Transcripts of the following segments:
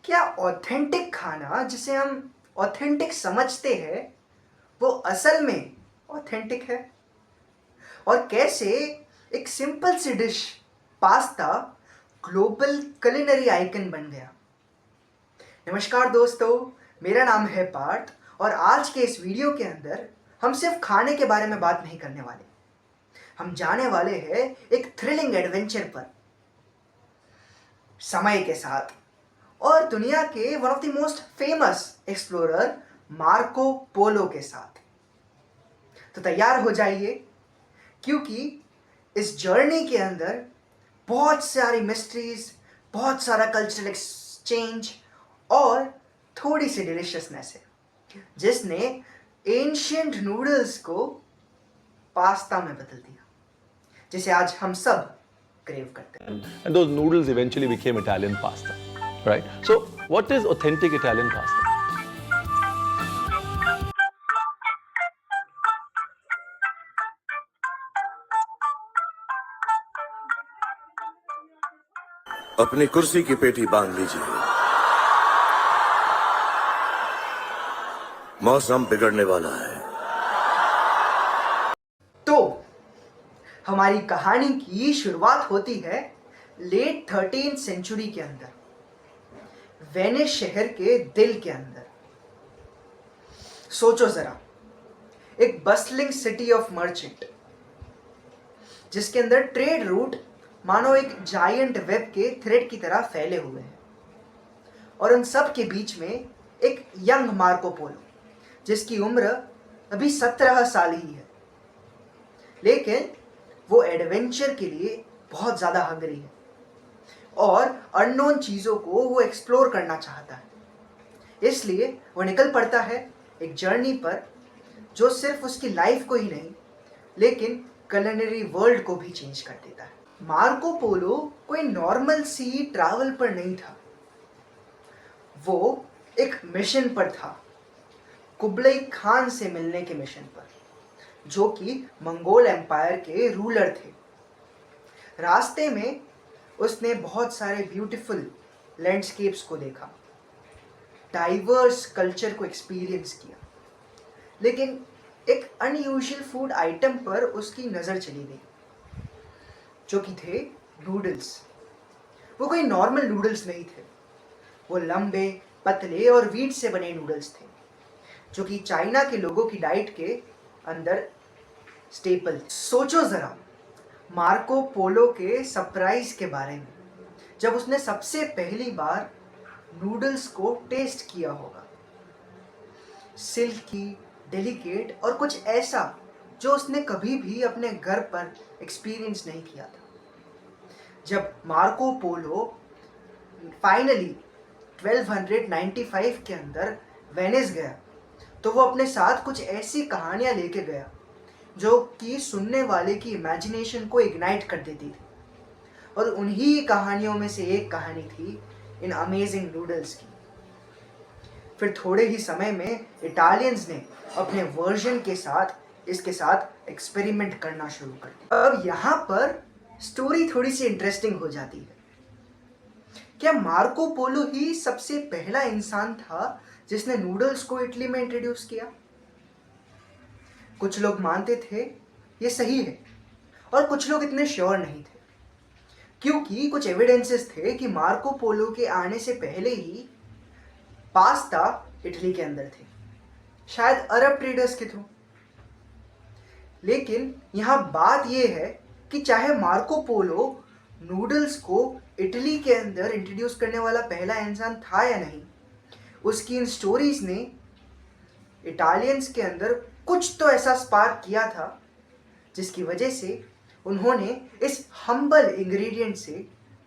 क्या ऑथेंटिक खाना जिसे हम ऑथेंटिक समझते हैं वो असल में ऑथेंटिक है? और कैसे एक सिंपल सी dish pasta global culinary icon बन गया? नमस्कार दोस्तों, मेरा नाम है पार्थ और आज के इस वीडियो के अंदर हम सिर्फ खाने के बारे में बात नहीं करने वाले। हम जाने वाले हैं एक थ्रिलिंग एडवेंचर पर, समय के साथ और दुनिया के one of the most famous explorer Marco Polo के साथ। तो तैयार हो जाइए, क्योंकि इस जर्नी के अंदर बहुत सारी मिस्ट्रीज, बहुत सारा कल्चरल एक्सचेंज और थोड़ी सी डिलीशियसनेस है जिसने एंशियंट नूडल्स को पास्ता में बदल दिया, जिसे आज हम सब क्रेव करते हैं। And those noodles eventually became Italian pasta, right? So, what is authentic Italian pasta? अपनी कुर्सी की पेटी बांध लीजिए, मौसम बिगड़ने वाला है। तो हमारी कहानी की शुरुआत होती है लेट 13th सेंचुरी के अंदर, वेनिस शहर के दिल के अंदर। सोचो जरा, एक बस्लिंग सिटी ऑफ मर्चेंट जिसके अंदर ट्रेड रूट मानो एक जायंट वेब के थ्रेड की तरह फैले हुए हैं, और उन सब के बीच में एक यंग मार्को पोलो जिसकी उम्र अभी 17 साल ही है, लेकिन वो एडवेंचर के लिए बहुत ज़्यादा हंग्री है और अननोन चीज़ों को वो एक्सप्लोर करना चाहता है। इसलिए वो निकल पड़ता है एक जर्नी पर जो सिर्फ उसकी लाइफ को ही नहीं लेकिन कुलिनरी वर्ल्ड को भी चेंज कर देता है। मार्को पोलो कोई नॉर्मल सी ट्रैवल पर नहीं था, वो एक मिशन पर था, कुबलाई खान से मिलने के मिशन पर, जो कि मंगोल एम्पायर के रूलर थे। रास्ते में उसने बहुत सारे ब्यूटीफुल लैंडस्केप्स को देखा, डाइवर्स कल्चर को एक्सपीरियंस किया, लेकिन एक अनयूजुअल फूड आइटम पर उसकी नज़र चली गई, जो कि थे नूडल्स। वो कोई नॉर्मल नूडल्स नहीं थे, वो लंबे, पतले और वीट से बने नूडल्स थे, जो कि चाइना के लोगों की डाइट के अंदर स्टेपल। सोचो ज़रा मार्को पोलो के सरप्राइज के बारे में जब उसने सबसे पहली बार नूडल्स को टेस्ट किया होगा। सिल्की, डेलिकेट और कुछ ऐसा जो उसने कभी भी अपने घर पर एक्सपीरियंस नहीं किया था। जब मार्को पोलो फाइनली 1295 के अंदर वेनिस गया, तो वो अपने साथ कुछ ऐसी कहानियाँ लेके गया जो कि सुनने वाले की इमेजिनेशन को इग्नाइट कर देती थी, और उन्हीं कहानियों में से एक कहानी थी इन अमेजिंग नूडल्स की। फिर थोड़े ही समय में इटालियंस ने अपने वर्जन के साथ इसके साथ एक्सपेरिमेंट करना शुरू कर दिया। अब यहाँ पर स्टोरी थोड़ी सी इंटरेस्टिंग हो जाती है। क्या मार्को पोलो ही सबसे पहला इंसान था जिसने नूडल्स को इटली में इंट्रोड्यूस किया? कुछ लोग मानते थे ये सही है और कुछ लोग इतने श्योर नहीं थे, क्योंकि कुछ एविडेंसेस थे कि मार्को पोलो के आने से पहले ही पास्ता इटली के अंदर थे, शायद अरब ट्रेडर्स के थ्रू। लेकिन यहाँ बात यह है कि चाहे मार्को पोलो नूडल्स को इटली के अंदर इंट्रोड्यूस करने वाला पहला इंसान था या नहीं, उसकी इन स्टोरीज ने इटालियंस के अंदर कुछ तो ऐसा स्पार्क किया था जिसकी वजह से उन्होंने इस हम्बल इंग्रेडिएंट से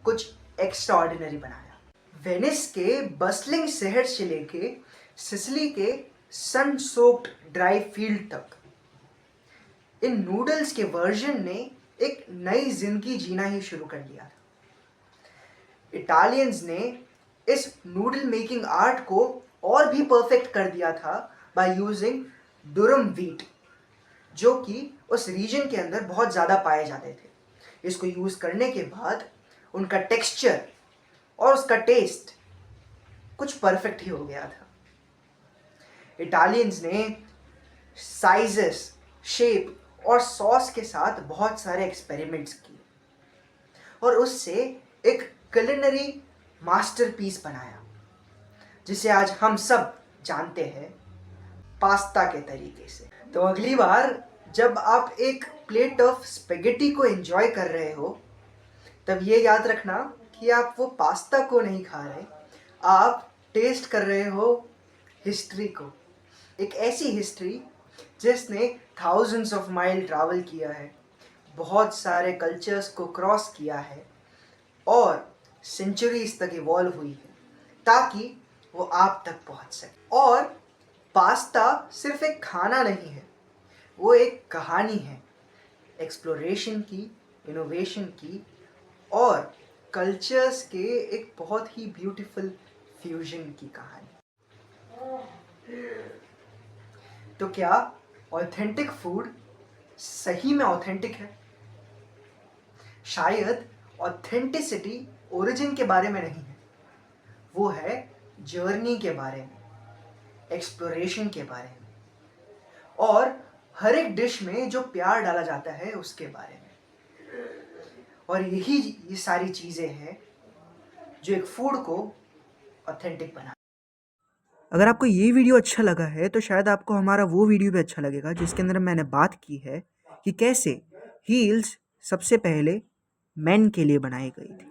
कुछ एक्स्ट्राऑर्डिनरी बनाया। वेनिस के बस्लिंग शहर से लेके सिसिली के सन सोक्ड ड्राई फील्ड तक इन नूडल्स के वर्जन ने एक नई जिंदगी जीना ही शुरू कर दिया था। इटालियंस ने इस नूडल मेकिंग आर्ट को और भी परफेक्ट कर दिया था बाय यूजिंग दुरम व्हीट, जो कि उस रीजन के अंदर बहुत ज़्यादा पाए जाते थे। इसको यूज़ करने के बाद उनका टेक्सचर और उसका टेस्ट कुछ परफेक्ट ही हो गया था। इटालियंस ने साइजेस, शेप और सॉस के साथ बहुत सारे एक्सपेरिमेंट्स किए और उससे एक कुलिनरी मास्टरपीस बनाया जिसे आज हम सब जानते हैं पास्ता के तरीके से। तो अगली बार जब आप एक प्लेट ऑफ स्पेगेटी को एंजॉय कर रहे हो तब ये याद रखना कि आप वो पास्ता को नहीं खा रहे, आप टेस्ट कर रहे हो हिस्ट्री को। एक ऐसी हिस्ट्री जिसने थाउजेंड्स ऑफ माइल ट्रैवल किया है, बहुत सारे कल्चर्स को क्रॉस किया है और सेंचुरीज तक इवॉल्व हुई है ताकि वो आप तक पहुंच सके। और पास्ता सिर्फ एक खाना नहीं है, वो एक कहानी है, एक्सप्लोरेशन की, इनोवेशन की और कल्चर्स के एक बहुत ही ब्यूटीफुल फ्यूजन की कहानी। तो क्या ऑथेंटिक फूड सही में ऑथेंटिक है? शायद ऑथेंटिसिटी ओरिजिन के बारे में नहीं है, वो है जर्नी के बारे में, एक्सप्लोरेशन के बारे में और हर एक डिश में जो प्यार डाला जाता है उसके बारे में। और ये सारी चीज़ें हैं जो एक फूड को ऑथेंटिक बना। अगर आपको ये वीडियो अच्छा लगा है तो शायद आपको हमारा वो वीडियो भी अच्छा लगेगा जिसके अंदर मैंने बात की है कि कैसे हील्स सबसे पहले मेन के लिए बनाई गई थी।